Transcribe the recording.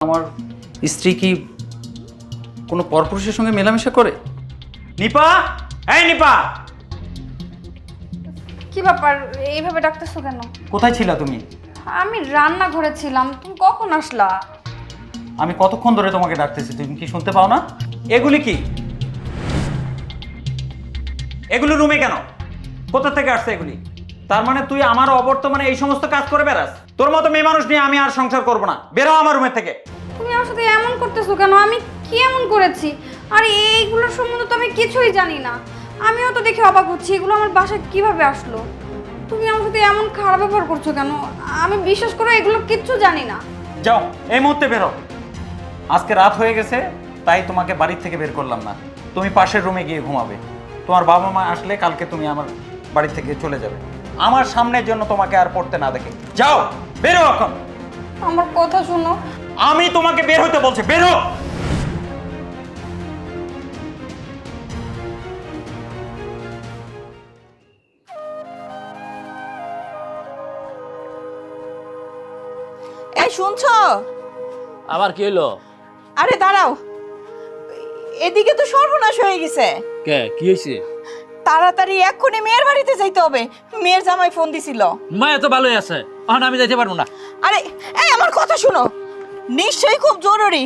আমার স্ত্রী কি কোনো পরপুরুষের সঙ্গে মেলামেশা করে? নিপা, এই নিপা, কি ব্যাপার এইভাবে ডাকতেছো কেন? কোথায় ছিলা তুমি? আমি রান্নাঘরে ছিলাম। তুমি কখন আসলা? আমি কতক্ষণ ধরে তোমাকে ডাকতেছি, তুমি কি শুনতে পাও না? এগুলি কি? এগুলো রুমে কেন? কোথা থেকে আসছে এগুলি? তার মানে তুই আমার অবর্তমানে এই সমস্ত কাজ করে বেড়াস? তোর মতো মেয়ে মানুষ নিয়ে আমি আর সংসার করব না। বেরো আমার রুমের থেকে। তুমি আমার সাথে এমন করতেছো কেন? আমি কি এমন করেছি? আর এইগুলোর সম্বন্ধে তো আমি কিছুই জানি না। আমিও তো দেখে অবাক হচ্ছি, এগুলো আমার বাসায় কিভাবে আসলো। তুমি আমার সাথে এমন খারাপ ব্যবহার করছো কেন? আমি বিশ্বাস করো এগুলো কিচ্ছু জানি না। যাও, এই মুহূর্তে বেরো। আজকে রাত হয়ে গেছে, তাই তোমাকে বাড়ির থেকে বের করলাম না। তুমি পাশের রুমে গিয়ে ঘুমাবে। তোমার বাবা মা আসলে কালকে তুমি আমার বাড়ি থেকে চলে যাবে। আমার সামনের জন্য তোমাকে আর পড়তে না দেখে। যাও, বেরো এখন। আমার কথা শোনো। আমি তোমাকে বের হতে বলছি, বেরো। এই শুনছো? আবার কি হইলো? আরে দাঁড়াও, এদিকে তো সর্বনাশ হয়ে গেছে। কে কি হয়েছে? তাড়াতাড়ি এক্ষুনি মেয়ের বাড়িতে যাইতে হবে। মেয়ের জামাই ফোন দিছিল। মা তো ভালোই আছে, এখন আমি যাইতে পারবো না। আরে এই আমার কথা শুনো, নিশ্চয়ই খুব জরুরি।